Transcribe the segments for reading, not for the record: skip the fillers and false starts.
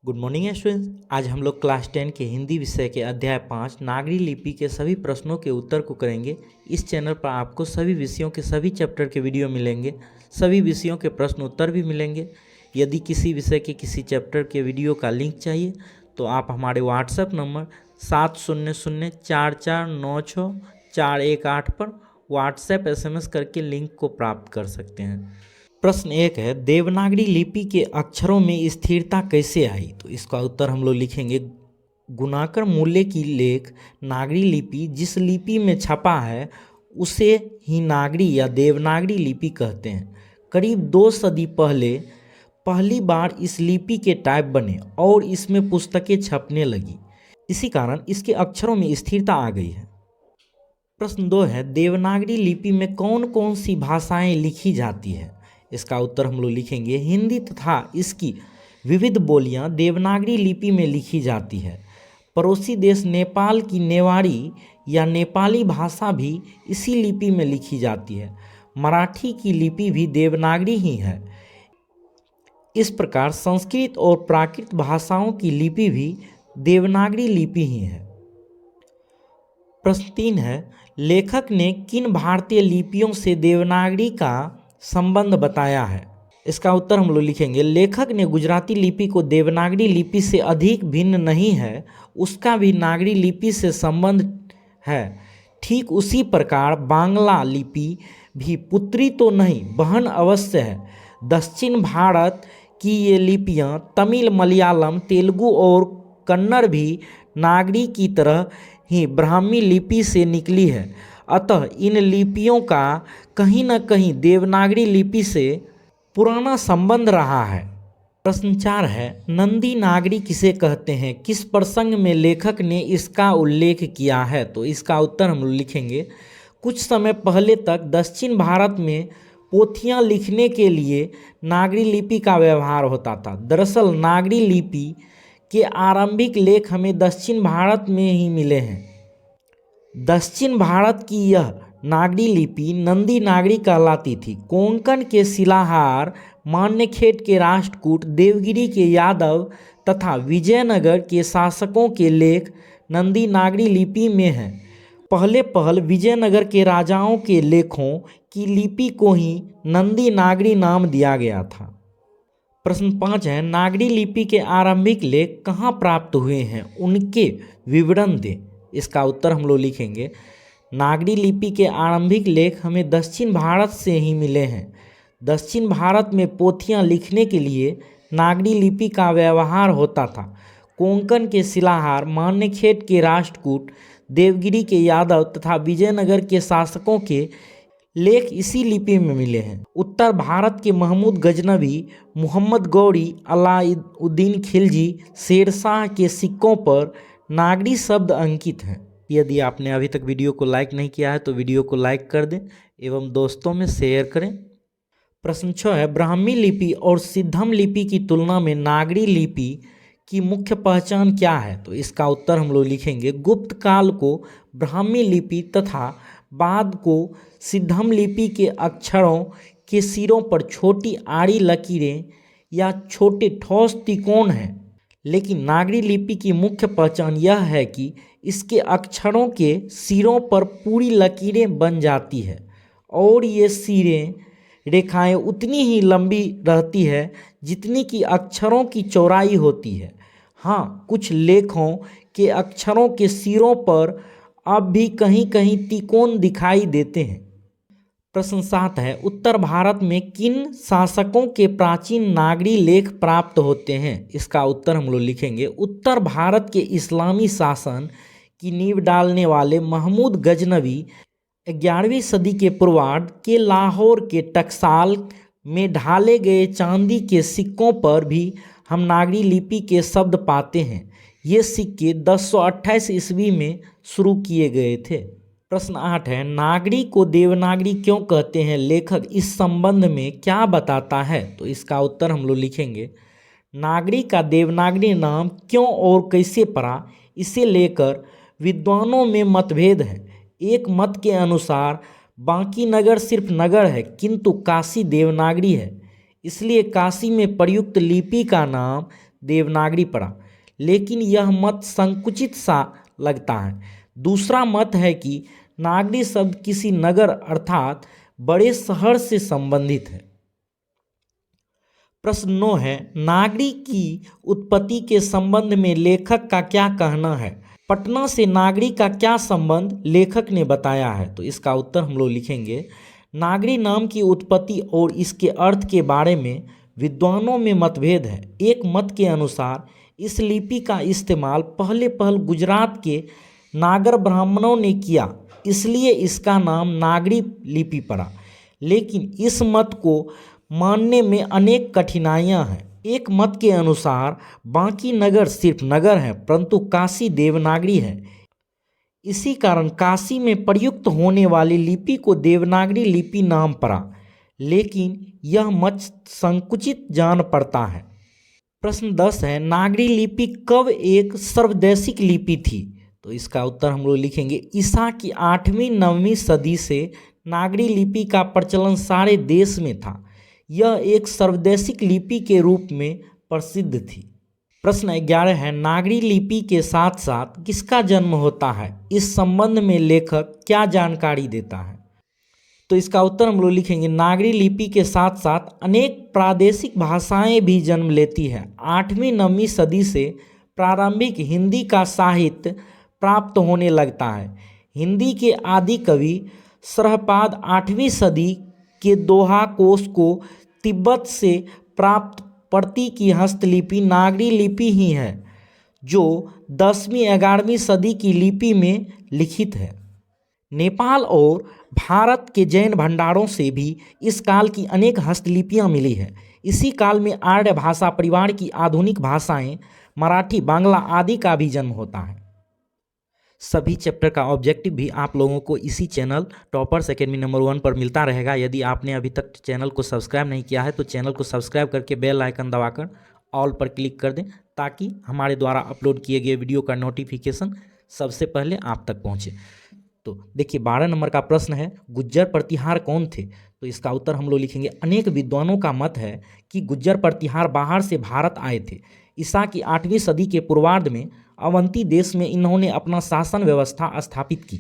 Good morning students. आज हम लोग क्लास 10 के हिंदी विषय के अध्याय 5 नागरी लिपि के सभी प्रश्नों के उत्तर को करेंगे। इस चैनल पर आपको सभी विषयों के सभी चैप्टर के वीडियो मिलेंगे, सभी विषयों के प्रश्न उत्तर भी मिलेंगे। यदि किसी विषय के किसी चैप्टर के वीडियो का लिंक चाहिए तो आप हमारे व्हाट्सएप नंबर 7004496418 पर व्हाट्सएप SMS करके लिंक को प्राप्त कर सकते हैं। प्रश्न 1 है, देवनागरी लिपि के अक्षरों में स्थिरता कैसे आई? तो इसका उत्तर हम लोग लिखेंगे, गुणाकर मूल्य की लेख नागरी लिपि जिस लिपि में छपा है उसे ही नागरी या देवनागरी लिपि कहते हैं। करीब 2 सदी पहले पहली बार इस लिपि के टाइप बने और इसमें पुस्तकें छपने लगी। इसी कारण इसके अक्षरों में स्थिरता आ गई है। प्रश्न 2 है, देवनागरी लिपि में कौन कौन सी भाषाएं लिखी जाती है? इसका उत्तर हम लोग लिखेंगे, हिंदी तथा इसकी विविध बोलियां देवनागरी लिपि में लिखी जाती है। पड़ोसी देश नेपाल की नेवारी या नेपाली भाषा भी इसी लिपि में लिखी जाती है। मराठी की लिपि भी देवनागरी ही है। इस प्रकार संस्कृत और प्राकृत भाषाओं की लिपि भी देवनागरी लिपि ही है। प्रश्न 3 है, लेखक ने किन भारतीय लिपियों से देवनागरी का संबंध बताया है? इसका उत्तर हम लोग लिखेंगे, लेखक ने गुजराती लिपि को देवनागरी लिपि से अधिक भिन्न नहीं है, उसका भी नागरी लिपि से संबंध है। ठीक उसी प्रकार बांग्ला लिपि भी पुत्री तो नहीं बहन अवश्य है। दक्षिण भारत की ये लिपियाँ तमिल, मलयालम, तेलुगु और कन्नड़ भी नागरी की तरह ही ब्राह्मी लिपि से निकली है। अतः इन लिपियों का कहीं न कहीं देवनागरी लिपि से पुराना संबंध रहा है। प्रश्न 4 है, नंदी नागरी किसे कहते हैं? किस प्रसंग में लेखक ने इसका उल्लेख किया है? तो इसका उत्तर हम लिखेंगे, कुछ समय पहले तक दक्षिण भारत में पोथियां लिखने के लिए नागरी लिपि का व्यवहार होता था। दरअसल नागरी लिपि के आरंभिक लेख हमें दक्षिण भारत में ही मिले हैं। दक्षिण भारत की यह नागरी लिपि नंदी नागरी कहलाती थी। कोंकण के शिलाहार, मान्यखेट के राष्ट्रकूट, देवगिरी के यादव तथा विजयनगर के शासकों के लेख नंदी नागरी लिपि में हैं। पहले विजयनगर के राजाओं के लेखों की लिपि को ही नंदी नागरी नाम दिया गया था। प्रश्न 5 है, नागरी लिपि के आरंभिक लेख कहाँ प्राप्त हुए हैं, उनके विवरण दें। इसका उत्तर हम लोग लिखेंगे, नागरी लिपि के आरंभिक लेख हमें दक्षिण भारत से ही मिले हैं। दक्षिण भारत में पोथियां लिखने के लिए नागरी लिपि का व्यवहार होता था। कोंकण के शिलाहार, मान्यखेट के राष्ट्रकूट, देवगिरी के यादव तथा विजयनगर के शासकों के लेख इसी लिपि में मिले हैं। उत्तर भारत के महमूद गजनवी, मोहम्मद गौरी, अलाउद्दीन खिलजी, शेरशाह के सिक्कों पर नागरी शब्द अंकित हैं। यदि आपने अभी तक वीडियो को लाइक नहीं किया है तो वीडियो को लाइक कर दें एवं दोस्तों में शेयर करें। प्रश्न 6 है, ब्राह्मी लिपि और सिद्धम लिपि की तुलना में नागरी लिपि की मुख्य पहचान क्या है? तो इसका उत्तर हम लोग लिखेंगे, गुप्त काल को ब्राह्मी लिपि तथा बाद को सिद्धम लिपि के अक्षरों के सिरों पर छोटी आड़ी लकीरें या छोटे ठोस त्रिकोण हैं। लेकिन नागरी लिपि की मुख्य पहचान यह है कि इसके अक्षरों के सिरों पर पूरी लकीरें बन जाती है और ये सिरें रेखाएं उतनी ही लंबी रहती है जितनी कि अक्षरों की चौड़ाई होती है। हाँ, कुछ लेखों के अक्षरों के सिरों पर अब भी कहीं कहीं त्रिकोण दिखाई देते हैं। प्रश्न 7 है, उत्तर भारत में किन शासकों के प्राचीन नागरी लेख प्राप्त होते हैं? इसका उत्तर हम लोग लिखेंगे, उत्तर भारत के इस्लामी शासन की नींव डालने वाले महमूद गजनवी 11वीं सदी के पूर्वार्ध के लाहौर के टकसाल में ढाले गए चांदी के सिक्कों पर भी हम नागरी लिपि के शब्द पाते हैं। ये सिक्के 1028 ईस्वी में शुरू किए गए थे। प्रश्न 8 है, नागरी को देवनागरी क्यों कहते हैं? लेखक इस संबंध में क्या बताता है? तो इसका उत्तर हम लोग लिखेंगे, नागरी का देवनागरी नाम क्यों और कैसे पड़ा, इसे लेकर विद्वानों में मतभेद है। एक मत के अनुसार बांकी नगर सिर्फ नगर है किंतु काशी देवनागरी है, इसलिए काशी में प्रयुक्त लिपि का नाम देवनागरी पड़ा, लेकिन यह मत संकुचित सा लगता है। दूसरा मत है कि नागरी शब्द किसी नगर अर्थात बड़े शहर से संबंधित है। प्रश्न 9 है, नागरी की उत्पत्ति के संबंध में लेखक का क्या कहना है? पटना से नागरी का क्या संबंध लेखक ने बताया है? तो इसका उत्तर हम लोग लिखेंगे, नागरी नाम की उत्पत्ति और इसके अर्थ के बारे में विद्वानों में मतभेद है। एक मत के अनुसार इस लिपि का इस्तेमाल पहले गुजरात के नागर ब्राह्मणों ने किया, इसलिए इसका नाम नागरी लिपि पड़ा। लेकिन इस मत को मानने में अनेक कठिनाइयां हैं। एक मत के अनुसार बाकी नगर सिर्फ नगर हैं, परंतु काशी देवनागरी है। इसी कारण काशी में प्रयुक्त होने वाली लिपि को देवनागरी लिपि नाम पड़ा, लेकिन यह मत संकुचित जान पड़ता है। प्रश्न 10 है, नागरी लिपि कब एक सर्वदेशिक लिपि थी? तो इसका उत्तर हम लोग लिखेंगे, ईसा की 8वीं-9वीं सदी से नागरी लिपि का प्रचलन सारे देश में था। यह एक सर्वदेशिक लिपि के रूप में प्रसिद्ध थी। प्रश्न 11 है, नागरी लिपि के साथ साथ किसका जन्म होता है? इस संबंध में लेखक क्या जानकारी देता है? तो इसका उत्तर हम लोग लिखेंगे, नागरी लिपि के साथ साथ अनेक प्रादेशिक भाषाएं भी जन्म लेती है। 8वीं-9वीं सदी से प्रारंभिक हिंदी का साहित्य प्राप्त होने लगता है। हिंदी के आदि कवि सरहपाद 8वीं सदी के दोहा कोश को तिब्बत से प्राप्त प्रति की हस्तलिपि नागरी लिपि ही है, जो 10वीं-11वीं सदी की लिपि में लिखित है। नेपाल और भारत के जैन भंडारों से भी इस काल की अनेक हस्तलिपियां मिली है। इसी काल में आर्य भाषा परिवार की आधुनिक भाषाएं मराठी, बांग्ला आदि का भी जन्म होता है। सभी चैप्टर का ऑब्जेक्टिव भी आप लोगों को इसी चैनल टॉपर्स एकेडमी नंबर 1 पर मिलता रहेगा। यदि आपने अभी तक चैनल को सब्सक्राइब नहीं किया है तो चैनल को सब्सक्राइब करके बेल आइकन दबाकर ऑल पर क्लिक कर दें, ताकि हमारे द्वारा अपलोड किए गए वीडियो का नोटिफिकेशन सबसे पहले आप तक पहुंचे। तो देखिए 12 नंबर का प्रश्न है, गुज्जर प्रतिहार कौन थे? तो इसका उत्तर हम लोग लिखेंगे, अनेक विद्वानों का मत है कि गुज्जर प्रतिहार बाहर से भारत आए थे। ईसा की 8वीं सदी के पूर्वार्ध में अवंती देश में इन्होंने अपना शासन व्यवस्था स्थापित की।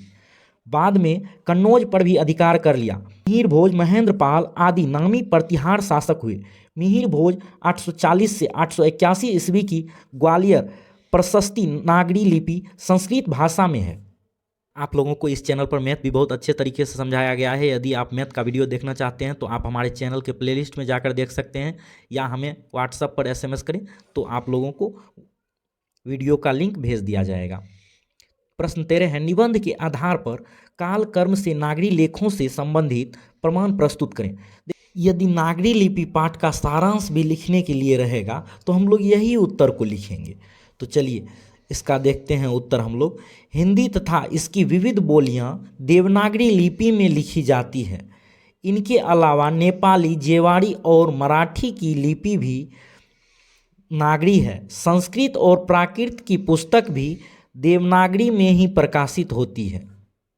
बाद में कन्नौज पर भी अधिकार कर लिया। मिहिर भोज, महेंद्रपाल आदि नामी प्रतिहार शासक हुए। मिहिर भोज 840 से 881 ईस्वी की ग्वालियर प्रशस्ति नागरी लिपि संस्कृत भाषा में है। आप लोगों को इस चैनल पर मैथ भी बहुत अच्छे तरीके से समझाया गया है। यदि आप मैथ का वीडियो देखना चाहते हैं तो आप हमारे चैनल के प्लेलिस्ट में जाकर देख सकते हैं, या हमें व्हाट्सएप पर SMS करें तो आप लोगों को वीडियो का लिंक भेज दिया जाएगा। प्रश्न 13 है, निबंध के आधार पर काल कर्म से नागरी लेखों से संबंधित प्रमाण प्रस्तुत करें। यदि नागरी लिपि पाठ का सारांश भी लिखने के लिए रहेगा तो हम लोग यही उत्तर को लिखेंगे। तो चलिए इसका देखते हैं उत्तर हम लोग। हिंदी तथा इसकी विविध बोलियां देवनागरी लिपि में लिखी जाती है। इनके अलावा नेपाली, जेवाड़ी और मराठी की लिपि भी नागरी है। संस्कृत और प्राकृत की पुस्तक भी देवनागरी में ही प्रकाशित होती है।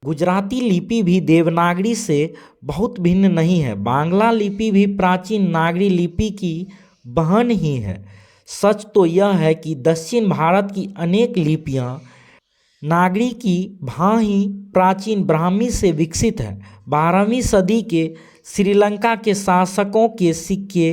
गुजराती लिपि भी देवनागरी से बहुत भिन्न नहीं है। बांग्ला लिपि भी प्राचीन नागरी लिपि की बहन ही है। सच तो यह है कि दक्षिण भारत की अनेक लिपियां नागरी की भांति प्राचीन ब्राह्मी से विकसित है। 12वीं सदी के श्रीलंका के शासकों के सिक्के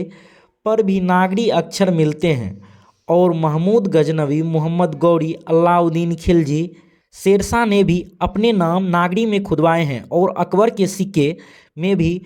पर भी नागरी अक्षर मिलते हैं, और महमूद गजनवी, मोहम्मद गौरी, अलाउद्दीन खिलजी, शेरशाह ने भी अपने नाम नागरी में खुदवाए हैं, और अकबर के सिक्के में भी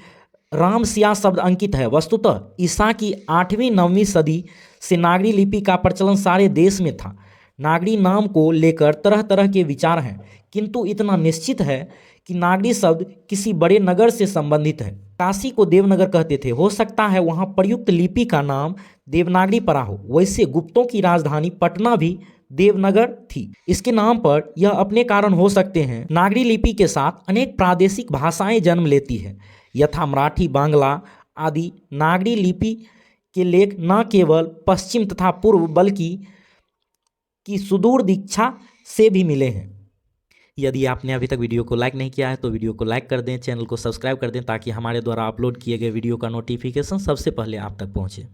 रामसिया शब्द अंकित है। वस्तुतः ईसा की 8वीं-9वीं सदी से नागरी लिपि का प्रचलन सारे देश में था। नागरी नाम को लेकर तरह तरह के विचार हैं, किंतु इतना निश्चित है कि नागरी शब्द किसी बड़े नगर से संबंधित है। काशी को देवनगर कहते थे, हो सकता है वहाँ प्रयुक्त लिपि का नाम देवनागरी पड़ा हो। वैसे गुप्तों की राजधानी पटना भी देवनगर थी। इसके नाम पर यह अपने कारण हो सकते हैं। नागरी लिपि के साथ अनेक प्रादेशिक भाषाएं जन्म लेती है, यथा मराठी, बांग्ला आदि। नागरी लिपि के लेख न केवल पश्चिम तथा पूर्व बल्कि की सुदूर दीक्षा से भी मिले हैं। यदि आपने अभी तक वीडियो को लाइक नहीं किया है तो वीडियो को लाइक कर दें, चैनल को सब्सक्राइब कर दें, ताकि हमारे द्वारा अपलोड किए गए वीडियो का नोटिफिकेशन सबसे पहले आप तक पहुंचे।